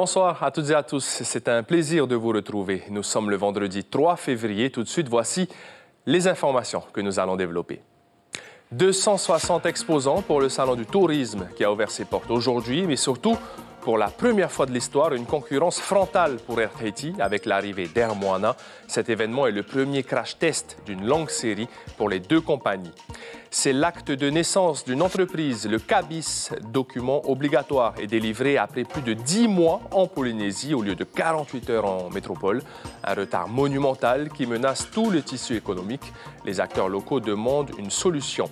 Bonsoir à toutes et à tous. C'est un plaisir de vous retrouver. Nous sommes le vendredi 3 février. Tout de suite, voici les informations que nous allons développer. 260 exposants pour le Salon du tourisme qui a ouvert ses portes aujourd'hui, mais surtout, pour la première fois de l'histoire, une concurrence frontale pour Air Tahiti avec l'arrivée d'Air Moana. Cet événement est le premier crash test d'une longue série pour les deux compagnies. C'est l'acte de naissance d'une entreprise. Le CABIS, document obligatoire, est délivré après plus de 10 mois en Polynésie au lieu de 48 heures en métropole. Un retard monumental qui menace tout le tissu économique. Les acteurs locaux demandent une solution.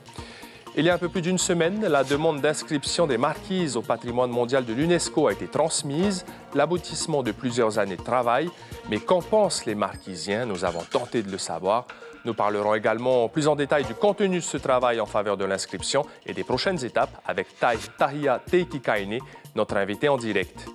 Il y a un peu plus d'une semaine, la demande d'inscription des marquises au patrimoine mondial de l'UNESCO a été transmise, l'aboutissement de plusieurs années de travail. Mais qu'en pensent les marquisiens? Nous avons tenté de le savoir. Nous parlerons également plus en détail du contenu de ce travail en faveur de l'inscription et des prochaines étapes avec Tahia Teikikaine, notre invité en direct.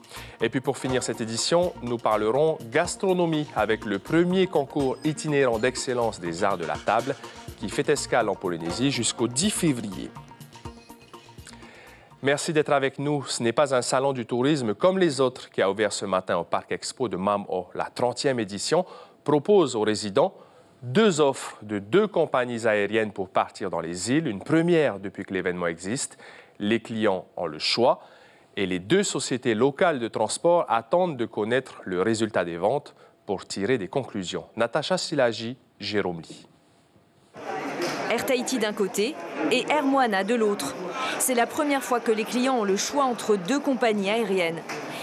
Et puis pour finir cette édition, nous parlerons gastronomie avec le premier concours itinérant d'excellence des arts de la table qui fait escale en Polynésie jusqu'au 10 février. Merci d'être avec nous. Ce n'est pas un salon du tourisme comme les autres qui a ouvert ce matin au Parc Expo de Mam'o. La 30e édition propose aux résidents deux offres de deux compagnies aériennes pour partir dans les îles, une première depuis que l'événement existe. Les clients ont le choix et les deux sociétés locales de transport attendent de connaître le résultat des ventes pour tirer des conclusions. Natacha Silagi, Jérôme Lee. Air Tahiti d'un côté et Air Moana de l'autre. C'est la première fois que les clients ont le choix entre deux compagnies aériennes.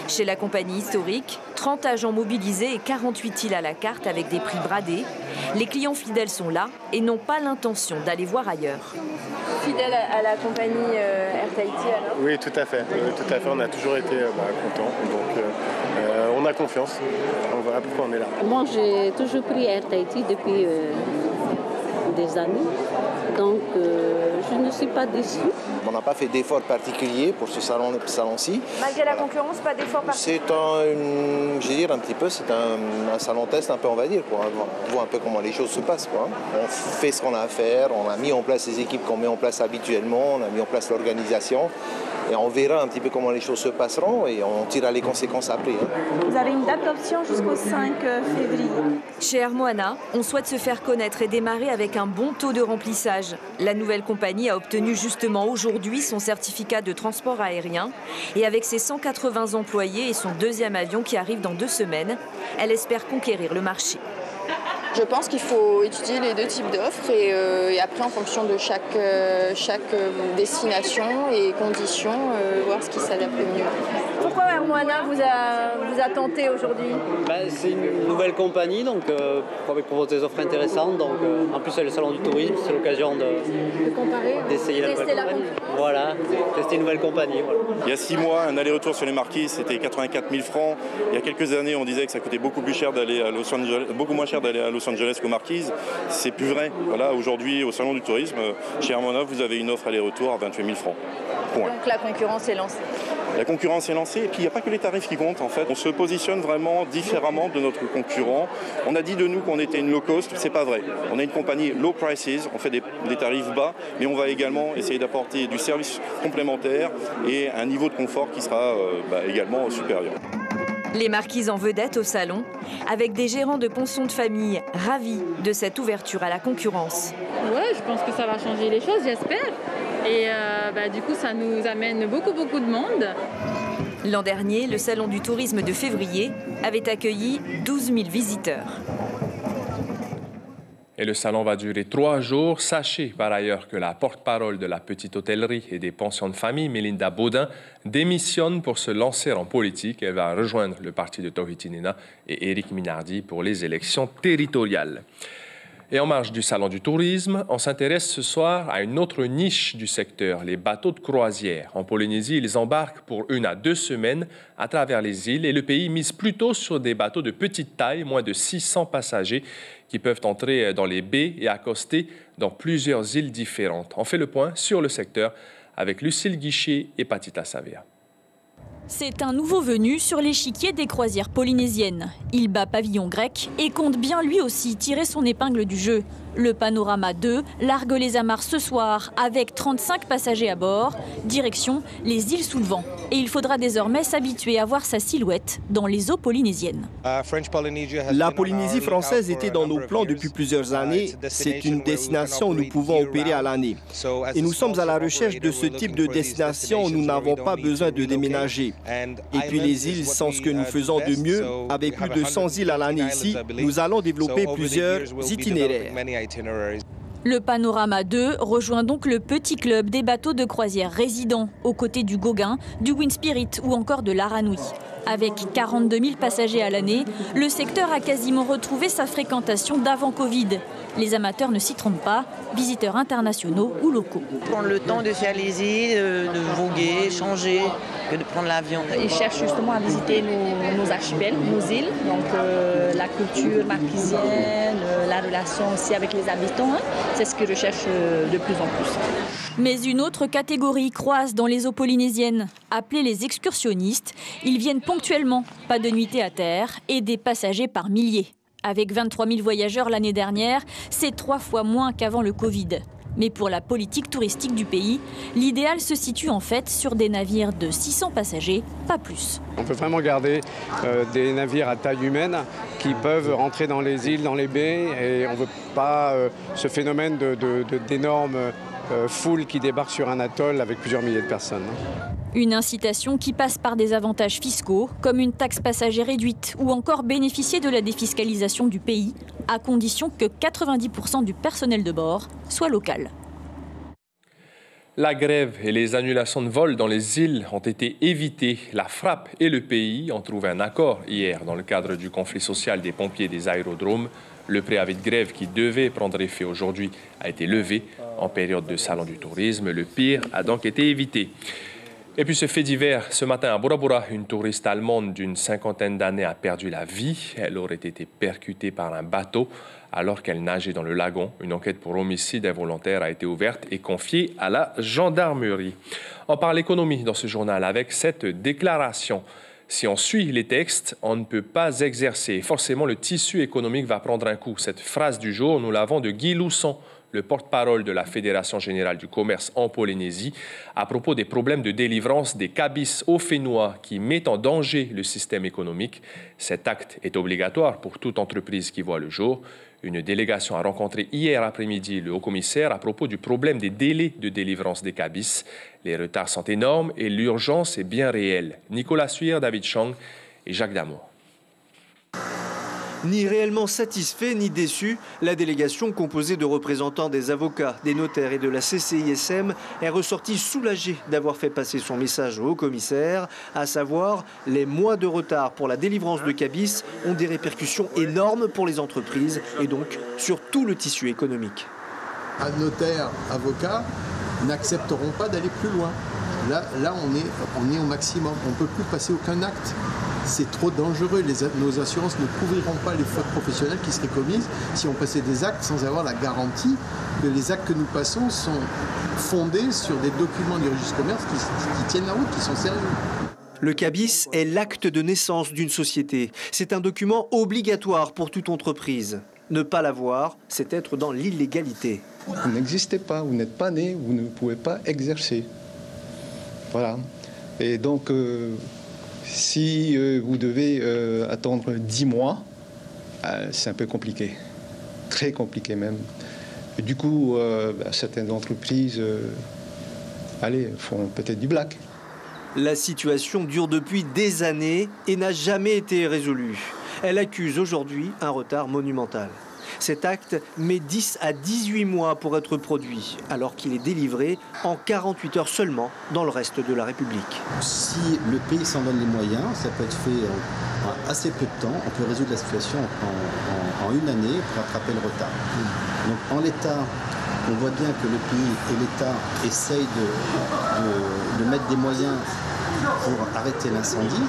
Chez la compagnie historique, 30 agents mobilisés et 48 îles à la carte avec des prix bradés. Les clients fidèles sont là et n'ont pas l'intention d'aller voir ailleurs. Fidèle à la compagnie Air Tahiti alors? Oui, tout à fait. On a toujours été contents. Donc, on a confiance. On verra pourquoi on est là. Moi, j'ai toujours pris Air Tahiti depuis des années. Donc, je ne suis pas déçue. On n'a pas fait d'efforts particuliers pour ce salon-ci. Malgré la concurrence, pas d'efforts particuliers? C'est un petit peu, c'est un salon test un peu, on va dire, pour voir un peu comment les choses se passent, quoi. On fait ce qu'on a à faire, on a mis en place les équipes qu'on met en place habituellement, on a mis en place l'organisation. Et on verra un petit peu comment les choses se passeront et on tirera les conséquences après. Vous avez une date d'option jusqu'au 5 février. Chez Air Moana, on souhaite se faire connaître et démarrer avec un bon taux de remplissage. La nouvelle compagnie a obtenu justement aujourd'hui son certificat de transport aérien. Et avec ses 180 employés et son deuxième avion qui arrive dans 2 semaines, elle espère conquérir le marché. Je pense qu'il faut étudier les deux types d'offres et après, en fonction de chaque destination et conditions, voir ce qui s'adapte le mieux. Pourquoi Air Moana vous a tenté aujourd'hui? C'est une nouvelle compagnie, donc avec proposer des offres intéressantes. Donc, en plus, c'est le salon du tourisme, c'est l'occasion d'essayer la nouvelle compagnie. Voilà, tester une nouvelle compagnie. Voilà. Il y a 6 mois, un aller-retour sur les marquises, c'était 84 000 francs. Il y a quelques années, on disait que ça coûtait beaucoup moins cher d'aller à Los Angeles qu'aux Marquises. C'est plus vrai. Voilà, aujourd'hui, au salon du tourisme, chez Air Moana, vous avez une offre aller-retour à 28 000 francs. Point. Donc la concurrence est lancée. La concurrence est lancée et puis il n'y a pas que les tarifs qui comptent en fait. On se positionne vraiment différemment de notre concurrent. On a dit de nous qu'on était une low cost, c'est pas vrai. On est une compagnie low prices, on fait des tarifs bas, mais on va également essayer d'apporter du service complémentaire et un niveau de confort qui sera également supérieur. Les marquises en vedette au salon, avec des gérants de pensions de famille ravis de cette ouverture à la concurrence. Ouais, je pense que ça va changer les choses, j'espère. Et du coup, ça nous amène beaucoup de monde. L'an dernier, le salon du tourisme de février avait accueilli 12 000 visiteurs. Et le salon va durer 3 jours. Sachez par ailleurs que la porte-parole de la petite hôtellerie et des pensions de famille, Mélinda Baudin, démissionne pour se lancer en politique. Elle va rejoindre le parti de Tohitinena et Éric Minardi pour les élections territoriales. Et en marge du salon du tourisme, on s'intéresse ce soir à une autre niche du secteur, les bateaux de croisière. En Polynésie, ils embarquent pour 1 à 2 semaines à travers les îles et le pays mise plutôt sur des bateaux de petite taille, moins de 600 passagers, qui peuvent entrer dans les baies et accoster dans plusieurs îles différentes. On fait le point sur le secteur avec Lucille Guichet et Patita Savea. C'est un nouveau venu sur l'échiquier des croisières polynésiennes. Il bat pavillon grec et compte bien lui aussi tirer son épingle du jeu. Le Panorama 2 largue les amarres ce soir avec 35 passagers à bord. Direction les îles sous le vent. Et il faudra désormais s'habituer à voir sa silhouette dans les eaux polynésiennes. La Polynésie française était dans nos plans depuis plusieurs années. C'est une destination où nous pouvons opérer à l'année. Et nous sommes à la recherche de ce type de destination où nous n'avons pas besoin de déménager. Et puis les îles sont ce que nous faisons de mieux. Avec plus de 100 îles à l'année ici, nous allons développer plusieurs itinéraires. Le Panorama 2 rejoint donc le petit club des bateaux de croisière résidents, aux côtés du Gauguin, du Wind Spirit ou encore de l'Aranui. Avec 42 000 passagers à l'année, le secteur a quasiment retrouvé sa fréquentation d'avant Covid. Les amateurs ne s'y trompent pas, visiteurs internationaux ou locaux. Prendre le temps de faire les îles, de voguer, changer, que de prendre l'avion. Ils cherchent justement à visiter nos archipels, nos îles, donc la culture marquisienne, la relation aussi avec les habitants, c'est ce qu'ils recherchent de plus en plus. Mais une autre catégorie croise dans les eaux polynésiennes, appelés les excursionnistes. Ils viennent ponctuellement, pas de nuitée à terre, et des passagers par milliers. Avec 23 000 voyageurs l'année dernière, c'est 3 fois moins qu'avant le Covid. Mais pour la politique touristique du pays, l'idéal se situe en fait sur des navires de 600 passagers, pas plus. On peut vraiment garder des navires à taille humaine qui peuvent rentrer dans les îles, dans les baies, et on ne veut pas ce phénomène d'énormes foules qui débarquent sur un atoll avec plusieurs milliers de personnes. Une incitation qui passe par des avantages fiscaux, comme une taxe passager réduite ou encore bénéficier de la défiscalisation du pays, à condition que 90% du personnel de bord soit local. La grève et les annulations de vols dans les îles ont été évitées. La Frappe et le pays ont trouvé un accord hier dans le cadre du conflit social des pompiers des aérodromes. Le préavis de grève qui devait prendre effet aujourd'hui a été levé en période de salon du tourisme. Le pire a donc été évité. Et puis ce fait divers, ce matin à Bora Bora, une touriste allemande d'une 50aine d'années a perdu la vie. Elle aurait été percutée par un bateau alors qu'elle nageait dans le lagon. Une enquête pour homicide involontaire a été ouverte et confiée à la gendarmerie. On parle économie dans ce journal avec cette déclaration. Si on suit les textes, on ne peut pas exercer. Forcément, le tissu économique va prendre un coup. Cette phrase du jour, nous l'avons de Guy Lousson, le porte-parole de la Fédération générale du commerce en Polynésie, à propos des problèmes de délivrance des cabis au fénois qui mettent en danger le système économique. Cet acte est obligatoire pour toute entreprise qui voit le jour. Une délégation a rencontré hier après-midi le haut-commissaire à propos du problème des délais de délivrance des cabis. Les retards sont énormes et l'urgence est bien réelle. Nicolas Suir, David Chang et Jacques Damour. Ni réellement satisfait ni déçu, la délégation composée de représentants des avocats, des notaires et de la CCISM est ressortie soulagée d'avoir fait passer son message au haut-commissaire, à savoir les mois de retard pour la délivrance de cabis ont des répercussions énormes pour les entreprises et donc sur tout le tissu économique. Notaires, avocats n'accepteront pas d'aller plus loin. Là on est au maximum, on ne peut plus passer aucun acte. C'est trop dangereux. Nos assurances ne couvriront pas les fautes professionnelles qui seraient commises si on passait des actes sans avoir la garantie que les actes que nous passons sont fondés sur des documents du registre commerce qui tiennent la route, qui sont sérieux. Le cabis est l'acte de naissance d'une société. C'est un document obligatoire pour toute entreprise. Ne pas l'avoir, c'est être dans l'illégalité. Vous n'existez pas, vous n'êtes pas né, vous ne pouvez pas exercer. Voilà. Et donc... si vous devez attendre 10 mois, c'est un peu compliqué, très compliqué même. Et du coup, certaines entreprises font peut-être du black. La situation dure depuis des années et n'a jamais été résolue. Elle accuse aujourd'hui un retard monumental. Cet acte met 10 à 18 mois pour être produit, alors qu'il est délivré en 48 heures seulement dans le reste de la République. Si le pays s'en donne les moyens, ça peut être fait en assez peu de temps. On peut résoudre la situation en une année pour rattraper le retard. Donc en l'état, on voit bien que le pays et l'État essayent de mettre des moyens pour arrêter l'incendie,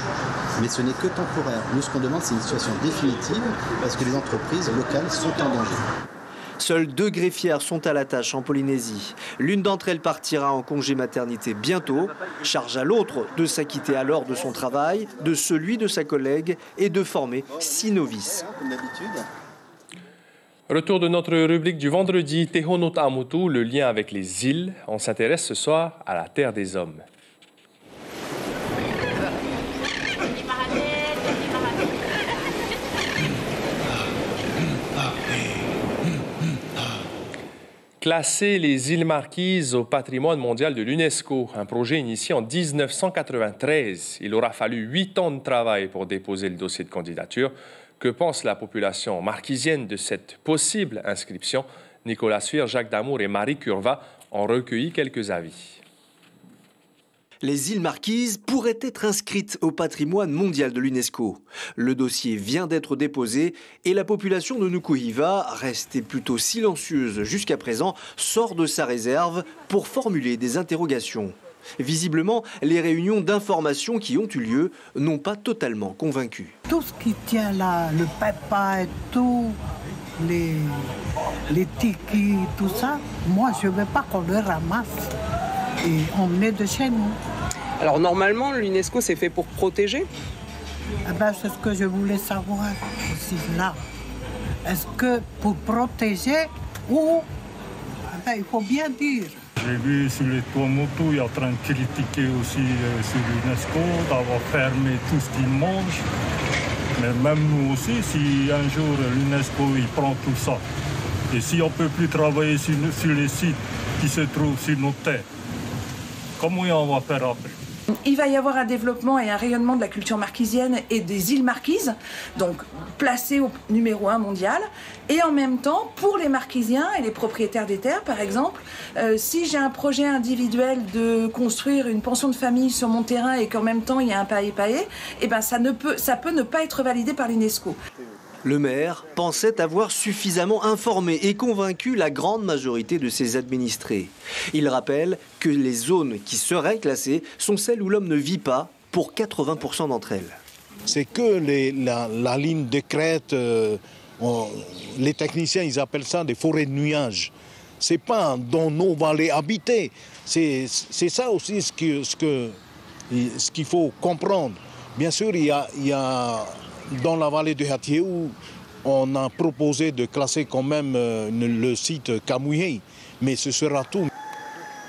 mais ce n'est que temporaire. Nous, ce qu'on demande, c'est une situation définitive, parce que les entreprises locales sont en danger. Seules 2 greffières sont à la tâche en Polynésie. L'une d'entre elles partira en congé maternité bientôt. Charge à l'autre de s'acquitter alors de son travail, de celui de sa collègue et de former 6 novices. Retour de notre rubrique du vendredi, Tehonot Amutu, le lien avec les îles. On s'intéresse ce soir à la Terre des Hommes. Classer les îles Marquises au patrimoine mondial de l'UNESCO, un projet initié en 1993. Il aura fallu 8 ans de travail pour déposer le dossier de candidature. Que pense la population marquisienne de cette possible inscription? Nicolas Suire, Jacques Damour et Marie Curva ont recueilli quelques avis. Les îles Marquises pourraient être inscrites au patrimoine mondial de l'UNESCO. Le dossier vient d'être déposé et la population de Nukuhiva, restée plutôt silencieuse jusqu'à présent, sort de sa réserve pour formuler des interrogations. Visiblement, les réunions d'information qui ont eu lieu n'ont pas totalement convaincu. Tout ce qui tient là, le papa et tout, les tikis, tout ça, moi je ne veux pas qu'on le ramasse et emmener de chez nous. Alors normalement, l'UNESCO c'est fait pour protéger? C'est ce que je voulais savoir aussi là. Est-ce que pour protéger ou... il faut bien dire. J'ai vu sur les Tuamotu, il est en train de critiquer aussi sur l'UNESCO, d'avoir fermé tout ce qu'ils mangent. Mais même nous aussi, si un jour l'UNESCO il prend tout ça, et si on ne peut plus travailler sur les sites qui se trouvent sur nos terres, comment on va faire après? Il va y avoir un développement et un rayonnement de la culture marquisienne et des îles Marquises, donc placées au numéro 1 mondial. Et en même temps, pour les Marquisiens et les propriétaires des terres, par exemple, si j'ai un projet individuel de construire une pension de famille sur mon terrain et qu'en même temps il y a un paé-paé, ça peut ne pas être validé par l'UNESCO. Le maire pensait avoir suffisamment informé et convaincu la grande majorité de ses administrés. Il rappelle que les zones qui seraient classées sont celles où l'homme ne vit pas pour 80% d'entre elles. C'est que la ligne de crête, les techniciens ils appellent ça des forêts de nuages. C'est pas dans nos vallées habitées. C'est ça aussi ce qu'il faut comprendre. Bien sûr, il y a dans la vallée de Hatiéou, on a proposé de classer quand même le site Kamouhé, mais ce sera tout.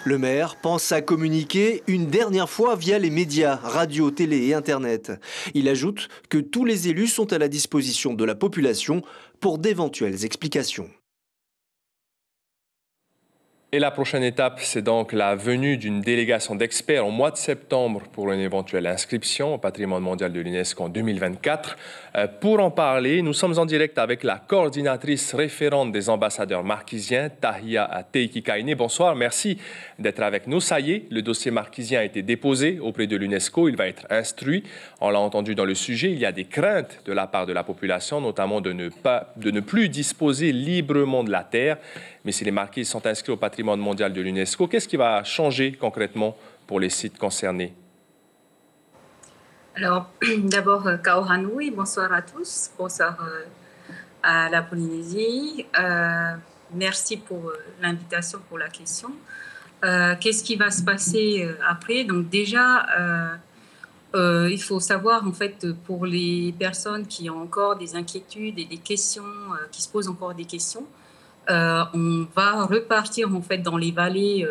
Le maire pense à communiquer une dernière fois via les médias, radio, télé et Internet. Il ajoute que tous les élus sont à la disposition de la population pour d'éventuelles explications. Et la prochaine étape, c'est donc la venue d'une délégation d'experts au mois de septembre pour une éventuelle inscription au patrimoine mondial de l'UNESCO en 2024. Pour en parler, nous sommes en direct avec la coordinatrice référente des ambassadeurs marquisiens, Tahia Teikikaine. Bonsoir, merci d'être avec nous. Ça y est, le dossier marquisien a été déposé auprès de l'UNESCO. Il va être instruit. On l'a entendu dans le sujet. Il y a des craintes de la part de la population, notamment de ne plus disposer librement de la terre. Mais si les marquises sont inscrits au patrimoine mondial de l'UNESCO, qu'est-ce qui va changer concrètement pour les sites concernés? Alors, d'abord, Kaohanoui, bonsoir à tous, bonsoir à la Polynésie. Merci pour l'invitation, pour la question. Qu'est-ce qui va se passer après? Donc déjà, il faut savoir, en fait, pour les personnes qui ont encore des inquiétudes et des questions, qui se posent encore des questions, on va repartir en fait dans les vallées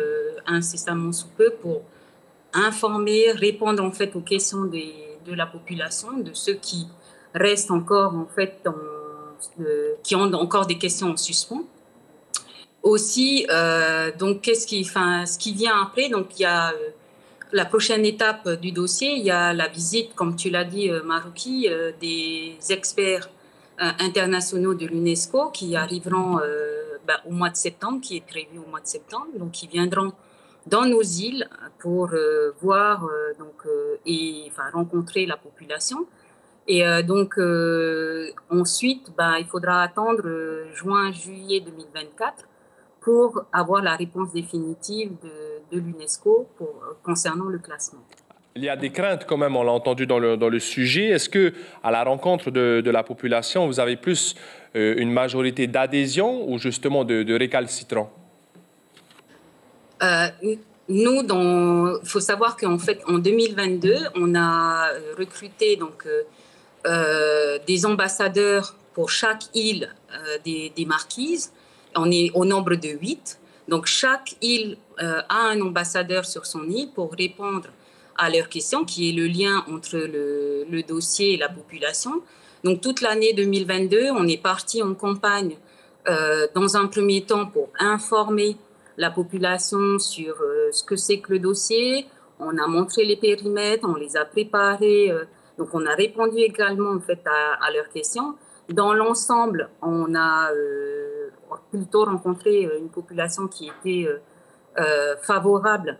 incessamment sous peu pour informer, répondre en fait aux questions de la population, de ceux qui restent encore en fait qui ont encore des questions en suspens. Aussi, donc ce qui vient après, donc il y a la prochaine étape du dossier, il y a la visite, comme tu l'as dit, Marouki, des experts internationaux de l'UNESCO qui arriveront au mois de septembre, qui est prévu au mois de septembre. Donc, ils viendront dans nos îles pour voir et rencontrer la population. Et ensuite, il faudra attendre juin-juillet 2024 pour avoir la réponse définitive de l'UNESCO concernant le classement. Il y a des craintes quand même, on l'a entendu dans le sujet. Est-ce que, à la rencontre de la population, vous avez plus une majorité d'adhésion ou justement de récalcitrants? Nous, il faut savoir qu'en fait, en 2022, on a recruté des ambassadeurs pour chaque île des Marquises. On est au nombre de 8. Donc, chaque île a un ambassadeur sur son île pour répondre à leurs questions, qui est le lien entre le dossier et la population. Donc, toute l'année 2022, on est parti en campagne dans un premier temps pour informer la population sur ce que c'est que le dossier. On a montré les périmètres, on les a préparés. Donc, on a répondu également en fait, à leurs questions. Dans l'ensemble, on a plutôt rencontré une population qui était favorable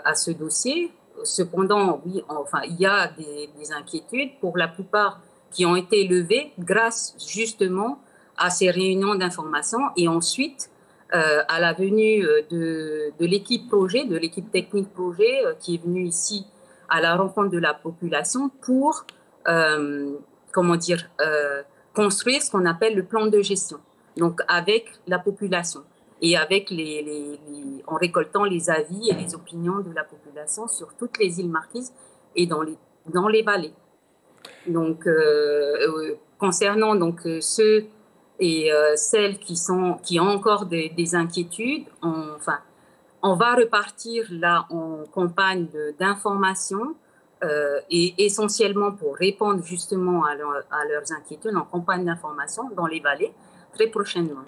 à ce dossier. Cependant, oui, enfin, il y a des inquiétudes, pour la plupart qui ont été levées grâce justement à ces réunions d'information et ensuite à la venue de l'équipe projet, de l'équipe technique projet qui est venue ici à la rencontre de la population pour, construire ce qu'on appelle le plan de gestion. Donc, avec la population et avec en récoltant les avis et les opinions de la population sur toutes les îles Marquises et dans les vallées. Donc, concernant donc, ceux et celles qui ont encore des inquiétudes, on va repartir là en campagne d'information et essentiellement pour répondre justement à leurs inquiétudes en campagne d'information dans les vallées très prochainement.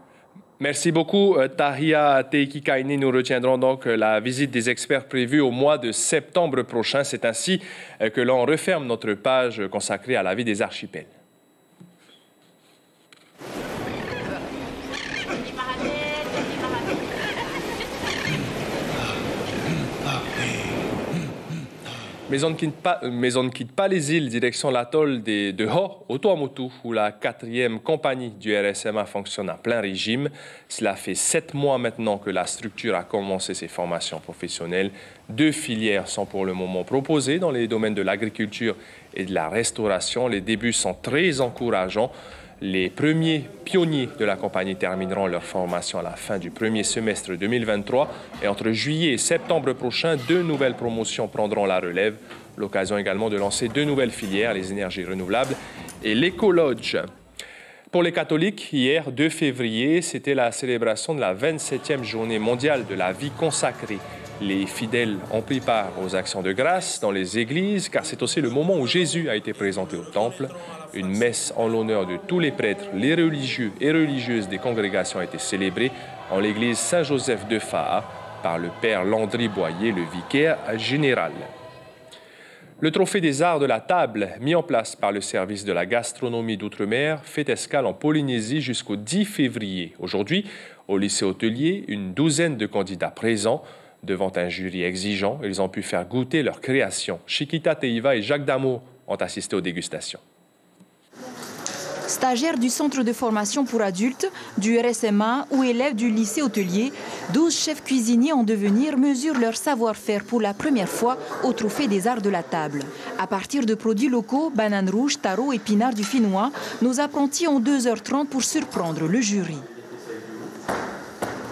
Merci beaucoup, Tahia Teikikaini. Nous retiendrons donc la visite des experts prévue au mois de septembre prochain. C'est ainsi que l'on referme notre page consacrée à la vie des archipels. Mais on ne quitte pas les îles, direction l'atoll de Ho, au Tuamotu, où la 4e compagnie du RSMA fonctionne à plein régime. Cela fait 7 mois maintenant que la structure a commencé ses formations professionnelles. 2 filières sont pour le moment proposées dans les domaines de l'agriculture et de la restauration. Les débuts sont très encourageants. Les premiers pionniers de la compagnie termineront leur formation à la fin du premier semestre 2023. Et entre juillet et septembre prochain, 2 nouvelles promotions prendront la relève. L'occasion également de lancer 2 nouvelles filières, les énergies renouvelables et l'écolodge. Pour les catholiques, hier, 2 février, c'était la célébration de la 27e journée mondiale de la vie consacrée. Les fidèles ont pris part aux actions de grâce dans les églises, car c'est aussi le moment où Jésus a été présenté au temple. Une messe en l'honneur de tous les prêtres, les religieux et religieuses des congrégations a été célébrée en l'église Saint-Joseph de Faha par le père Landry Boyer, le vicaire général. Le trophée des arts de la table, mis en place par le service de la gastronomie d'outre-mer, fait escale en Polynésie jusqu'au 10 février. Aujourd'hui, au lycée hôtelier, une douzaine de candidats présents. Devant un jury exigeant, ils ont pu faire goûter leur création. Chiquita Teiva et Jacques Damour ont assisté aux dégustations. Stagiaires du centre de formation pour adultes, du RSMA ou élèves du lycée hôtelier, 12 chefs cuisiniers en devenir mesurent leur savoir-faire pour la première fois au trophée des arts de la table. À partir de produits locaux, bananes rouges, taro, épinards du Finnois, nos apprentis ont 2h30 pour surprendre le jury.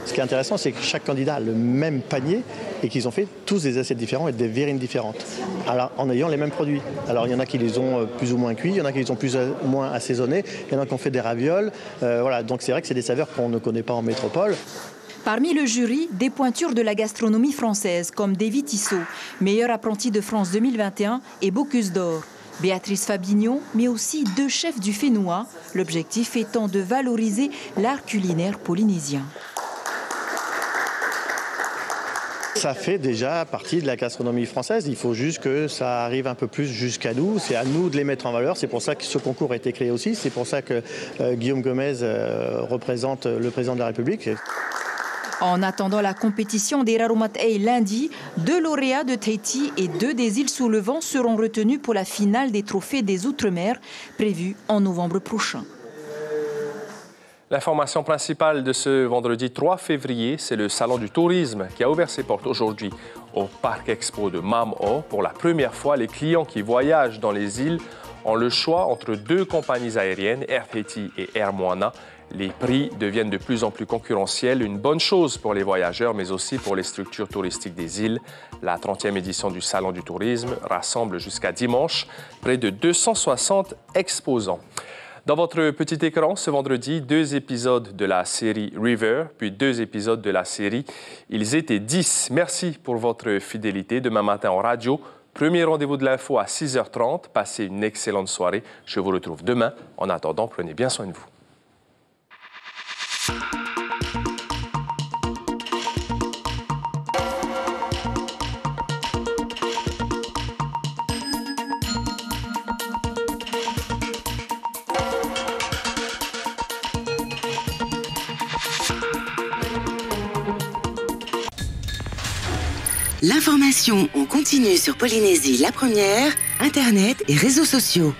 Ce qui est intéressant, c'est que chaque candidat a le même panier et qu'ils ont fait tous des assiettes différentes et des verrines différentes, alors, en ayant les mêmes produits. Alors il y en a qui les ont plus ou moins cuits, il y en a qui les ont plus ou moins assaisonnés, il y en a qui ont fait des ravioles. Voilà, donc c'est vrai que c'est des saveurs qu'on ne connaît pas en métropole. Parmi le jury, des pointures de la gastronomie française, comme David Tissot, meilleur apprenti de France 2021, et Bocuse d'Or. Béatrice Fabignon, mais aussi 2 chefs du Fénois, l'objectif étant de valoriser l'art culinaire polynésien. Ça fait déjà partie de la gastronomie française. Il faut juste que ça arrive un peu plus jusqu'à nous. C'est à nous de les mettre en valeur. C'est pour ça que ce concours a été créé aussi. C'est pour ça que Guillaume Gomez représente le président de la République. En attendant la compétition des Raromatei lundi, 2 lauréats de Tahiti et 2 des îles sous le vent seront retenus pour la finale des trophées des Outre-mer, prévue en novembre prochain. L'information principale de ce vendredi 3 février, c'est le Salon du tourisme qui a ouvert ses portes aujourd'hui au Parc Expo de Mam'o. Pour la première fois, les clients qui voyagent dans les îles ont le choix entre 2 compagnies aériennes, Air Tahiti et Air Moana. Les prix deviennent de plus en plus concurrentiels, une bonne chose pour les voyageurs, mais aussi pour les structures touristiques des îles. La 30e édition du Salon du tourisme rassemble jusqu'à dimanche près de 260 exposants. Dans votre petit écran, ce vendredi, 2 épisodes de la série River, puis 2 épisodes de la série Ils étaient 10. Merci pour votre fidélité. Demain matin en radio, premier rendez-vous de l'info à 6h30. Passez une excellente soirée. Je vous retrouve demain. En attendant, prenez bien soin de vous. L'information en continu sur Polynésie la première, Internet et réseaux sociaux.